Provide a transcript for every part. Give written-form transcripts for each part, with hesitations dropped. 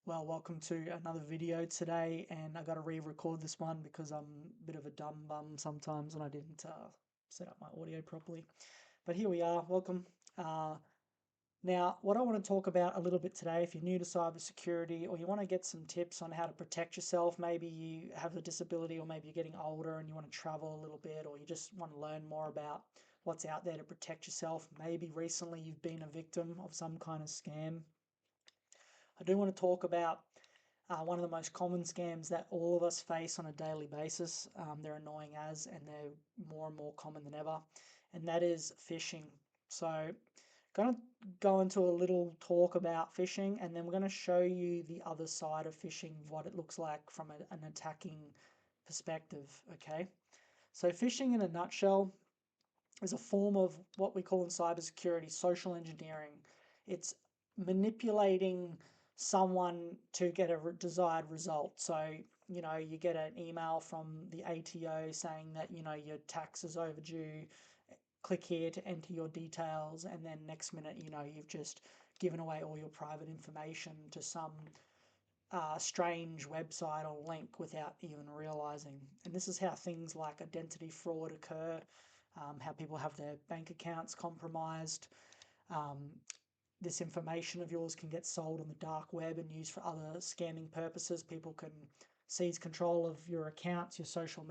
Well, welcome to another video today, and I got to re-record this one because I'm a bit of a dumb bum sometimes and I didn't set up my audio properly. But here we are, welcome. Now, what I want to talk about a little bit today, if you're new to cybersecurity or you want to get some tips on how to protect yourself, maybe you have a disability or maybe you're getting older and you want to travel a little bit or you just want to learn more about what's out there to protect yourself. Maybe recently you've been a victim of some kind of scam. I do want to talk about one of the most common scams that all of us face on a daily basis. They're annoying as, and they're more and more common than ever, and that is phishing. So, going to go into a little talk about phishing, and then we're going to show you the other side of phishing, what it looks like from an attacking perspective. Okay, so phishing in a nutshell is a form of what we call in cybersecurity social engineering. It's manipulating someone to get a desired result. So, you get an email from the ATO saying that, your tax is overdue. Click here to enter your details, and then next minute, you've just given away all your private information to some strange website or link without even realizing. And this is how things like identity fraud occur, how people have their bank accounts compromised. Um, this information of yours can get sold on the dark web and used for other scamming purposes. People can seize control of your accounts, your social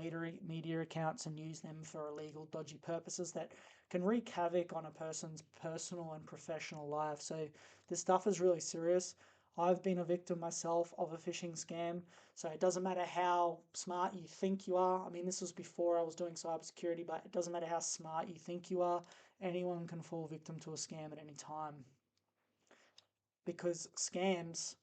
media accounts, and use them for illegal, dodgy purposes that can wreak havoc on a person's personal and professional life. So this stuff is really serious. I've been a victim myself of a phishing scam. So it doesn't matter how smart you think you are. I mean, this was before I was doing cybersecurity, but it doesn't matter how smart you think you are. Anyone can fall victim to a scam at any time, because scams,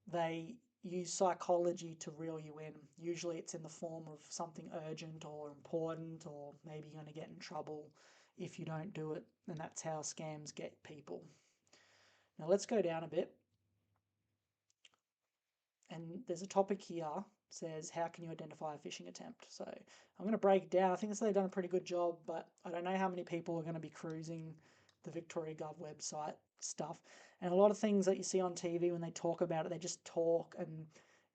they use psychology to reel you in. Usually it's in the form of something urgent or important, or maybe you're going to get in trouble if you don't do it. And that's how scams get people. Now let's go down a bit. And there's a topic here, says how can you identify a phishing attempt. So I'm going to break it down. I think they've done a pretty good job, but I don't know how many people are going to be cruising the Victoria Gov website stuff. And a lot of things that you see on TV, when they talk about it, they just talk, and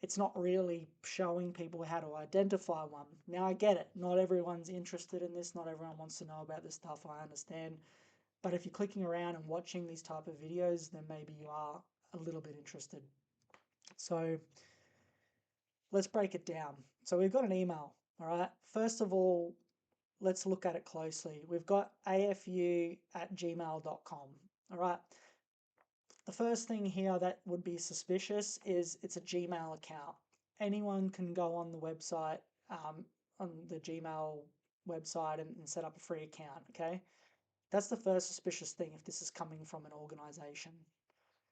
it's not really showing people how to identify one. Now I get it, not everyone's interested in this, not everyone wants to know about this stuff, I understand. But if you're clicking around and watching these type of videos, then maybe you are a little bit interested. So let's break it down. So we've got an email, all right? First of all, let's look at it closely. We've got afu@gmail.com, all right? The first thing here that would be suspicious is it's a Gmail account. Anyone can go on the website, on the Gmail website, and set up a free account, okay? That's the first suspicious thing if this is coming from an organisation.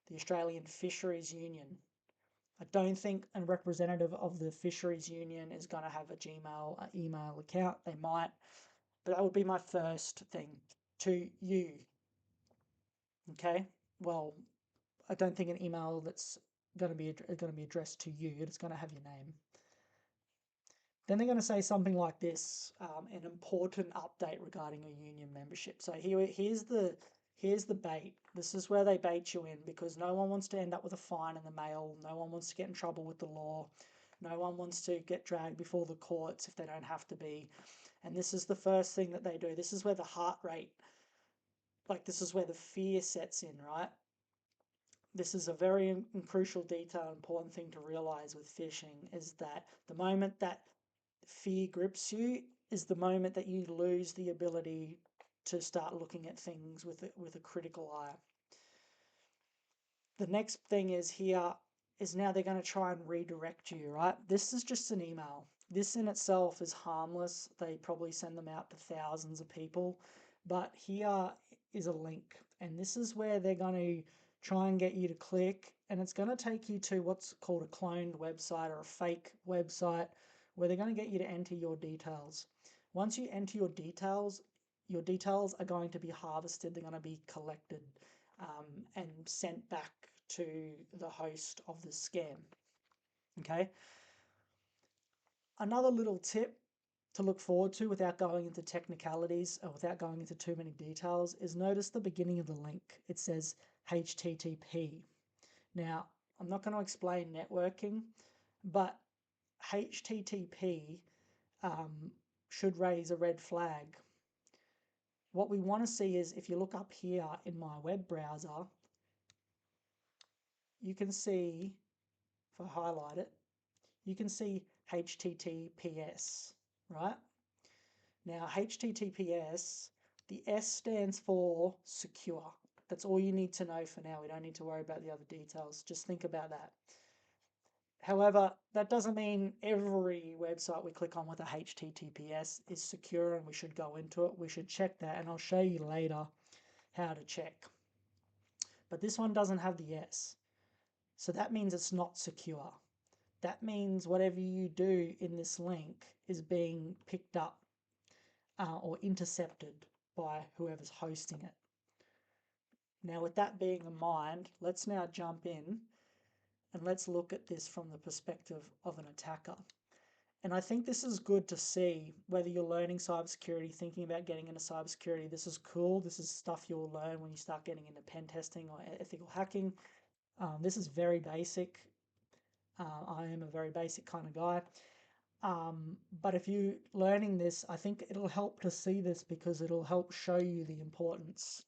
The Australian Fisheries Union. I don't think a representative of the Fisheries Union is going to have a Gmail email account. They might, but that would be my first thing to you. Okay. Well, I don't think an email that's going to be addressed to you. It's going to have your name. Then they're going to say something like this: an important update regarding your union membership. So here's the bait. This is where they bait you in, because no one wants to end up with a fine in the mail. No one wants to get in trouble with the law. No one wants to get dragged before the courts if they don't have to be. And this is the first thing that they do. This is where the heart rate, this is where the fear sets in, right? This is a very crucial detail, important thing to realize with phishing, is that the moment that fear grips you is the moment that you lose the ability to start looking at things with a critical eye. The next thing is here is now they're going to try and redirect you, right? This is just an email. This in itself is harmless. They probably send them out to thousands of people. But here is a link. And this is where they're going to try and get you to click. And it's going to take you to what's called a cloned website or a fake website, where they're going to get you to enter your details. Once you enter your details are going to be harvested. They're going to be collected and sent back to the host of the scam. Okay. Another little tip to look forward to, without going into technicalities or without going into too many details, is notice the beginning of the link. It says HTTP. Now, I'm not going to explain networking, but HTTP should raise a red flag. What we want to see is, if you look up here in my web browser, you can see, if I highlight it, you can see HTTPS, right? Now, HTTPS, the S stands for secure. That's all you need to know for now. We don't need to worry about the other details. Just think about that. However, that doesn't mean every website we click on with a HTTPS is secure and we should go into it. We should check that, and I'll show you later how to check. But this one doesn't have the S. So that means it's not secure. That means whatever you do in this link is being picked up or intercepted by whoever's hosting it. Now, with that being in mind, let's now jump in and let's look at this from the perspective of an attacker. And I think this is good to see, whether you're learning cybersecurity, thinking about getting into cybersecurity. This is cool. This is stuff you'll learn when you start getting into pen testing or ethical hacking. This is very basic. I am a very basic kind of guy. But if you're learning this, I think it'll help to see this, because it'll help show you the importance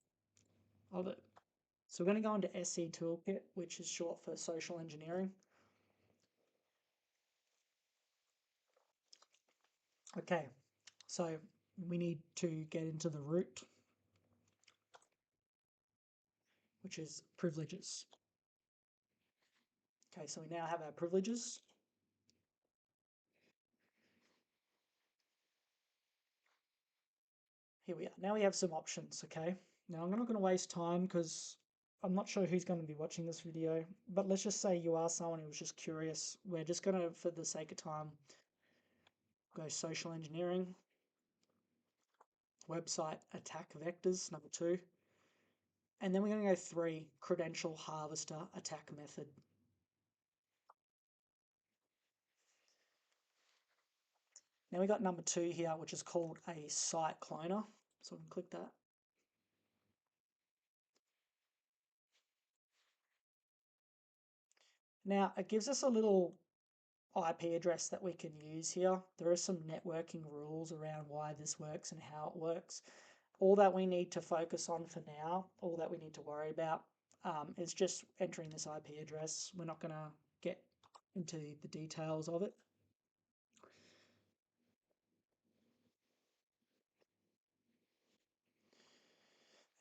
of it. So we're going to go into SE Toolkit, which is short for social engineering. Okay, so we need to get into the root, which is privileges. Okay, so we now have our privileges. Here we are. Now we have some options, okay? Now I'm not going to waste time, because I'm not sure who's going to be watching this video, but let's just say you are someone who was just curious. We're just going to, for the sake of time, go social engineering, website attack vectors, number 2. And then we're going to go 3, credential harvester attack method. Now we got number 2 here, which is called a site cloner. So we can click that. Now it gives us a little IP address that we can use here. There are some networking rules around why this works and how it works. All that we need to focus on for now, all that we need to worry about, is just entering this IP address. We're not going to get into the details of it.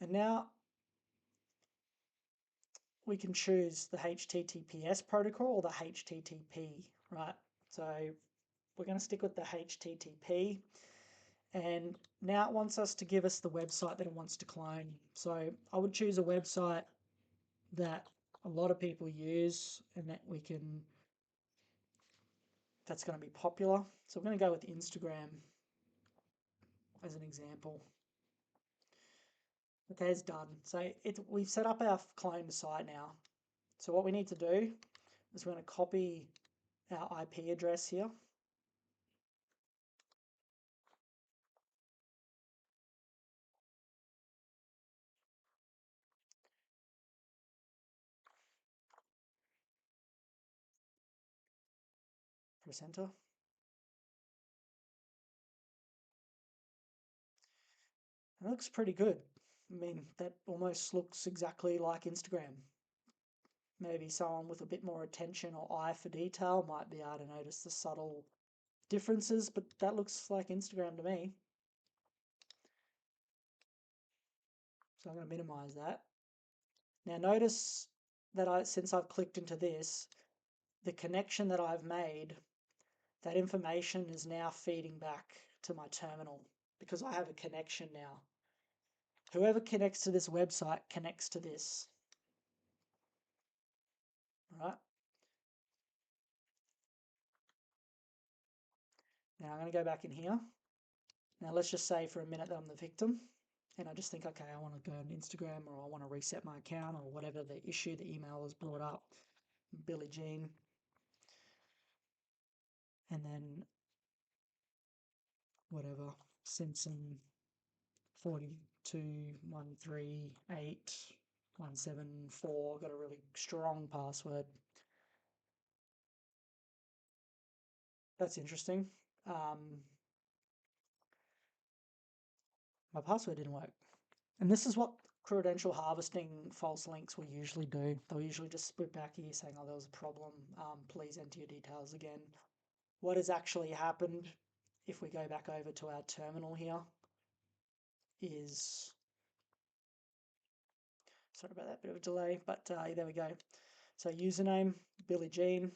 And now we can choose the HTTPS protocol or the HTTP, right? So we're going to stick with the HTTP. And now it wants us to give us the website that it wants to clone. So I would choose a website that a lot of people use and that that's going to be popular. So we're going to go with Instagram as an example. Okay, it's done. So we've set up our cloned site now. So what we need to do is we're going to copy our IP address here. Press enter. And it looks pretty good. I mean, that almost looks exactly like Instagram. Maybe someone with a bit more attention or eye for detail might be able to notice the subtle differences, but that looks like Instagram to me. So I'm going to minimize that. Now notice that since I've clicked into this, the connection that I've made, that information is now feeding back to my terminal because I have a connection now. Whoever connects to this website connects to this. Right? Now I'm going to go back in here. Now let's just say for a minute that I'm the victim, and I just think, okay, I want to go on Instagram, or I want to reset my account, or whatever the issue the email has brought up. Billie Jean. And then whatever, Simpson 42138 174. Got a really strong password. That's interesting. My password didn't work. And this is what credential harvesting false links will usually do. They'll usually just spit back at you saying, oh, there was a problem. Please enter your details again. What has actually happened, if we go back over to our terminal here, is, sorry about that bit of a delay, but there we go. So username, Billie Jean,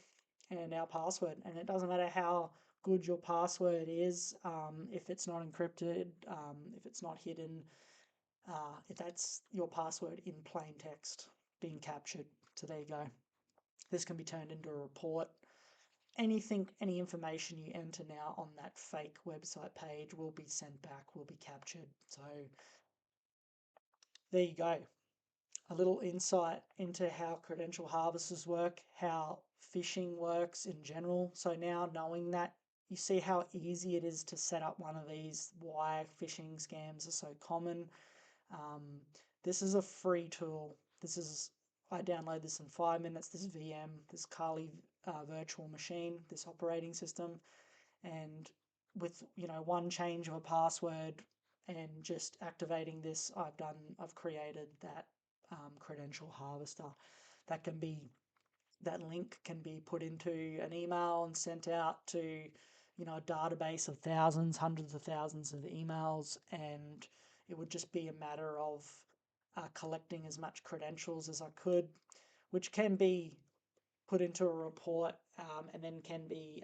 and our password. And it doesn't matter how good your password is, if it's not encrypted, if it's not hidden, if that's your password in plain text being captured. So there you go. This can be turned into a report. Anything, any information you enter now on that fake website page will be sent back, will be captured. So there you go. A little insight into how credential harvesters work, how phishing works in general. So now knowing that, you see how easy it is to set up one of these, why phishing scams are so common. This is a free tool. I download this in 5 minutes, this VM, this Kali virtual machine, this operating system, and with one change of a password and just activating this, I've created that credential harvester. That link can be put into an email and sent out to a database of thousands, hundreds of thousands of emails, and it would just be a matter of collecting as much credentials as I could, which can be put into a report, and then can be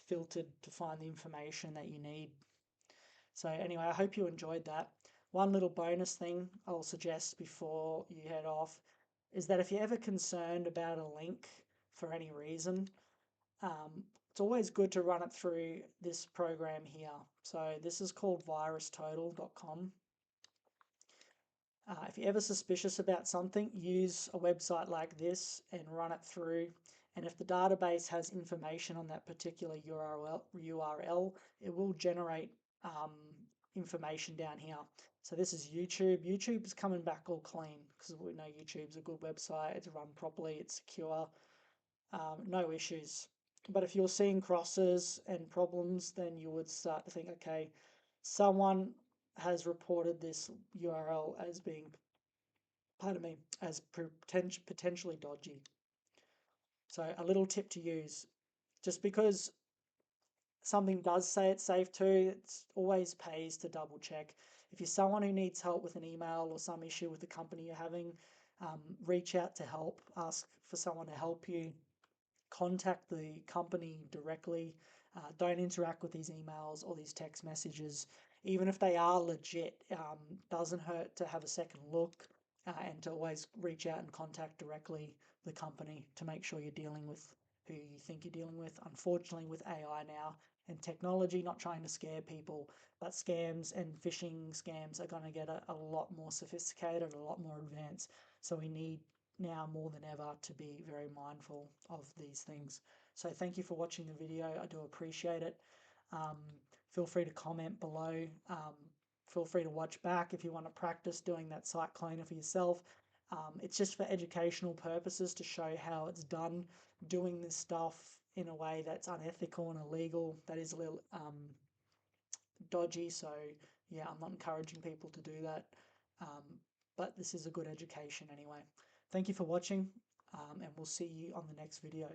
filtered to find the information that you need. So anyway, I hope you enjoyed that. One little bonus thing I'll suggest before you head off is that if you're ever concerned about a link for any reason, it's always good to run it through this program here. So this is called virustotal.com. If you're ever suspicious about something, use a website like this and run it through. And if the database has information on that particular URL, it will generate information down here. So this is YouTube. YouTube is coming back all clean because we know YouTube's a good website. It's run properly. It's secure. No issues. But if you're seeing crosses and problems, then you would start to think, okay, someone has reported this URL as being, pardon me, as potentially dodgy. So a little tip to use, just because something does say it's safe too, it always pays to double check. If you're someone who needs help with an email or some issue with the company you're having, reach out to help, ask for someone to help you, contact the company directly. Don't interact with these emails or these text messages. Even if they are legit, doesn't hurt to have a second look, and to always reach out and contact directly the company to make sure you're dealing with who you think you're dealing with. Unfortunately, with AI now and technology, not trying to scare people, but scams and phishing scams are going to get a lot more sophisticated, a lot more advanced. So we need now more than ever to be very mindful of these things. So thank you for watching the video. I do appreciate it. Feel free to comment below. Feel free to watch back if you want to practice doing that site cleaner for yourself. It's just for educational purposes to show how it's done. Doing this stuff in a way that's unethical and illegal, that is a little dodgy. So yeah, I'm not encouraging people to do that. But this is a good education anyway. Thank you for watching, and we'll see you on the next video.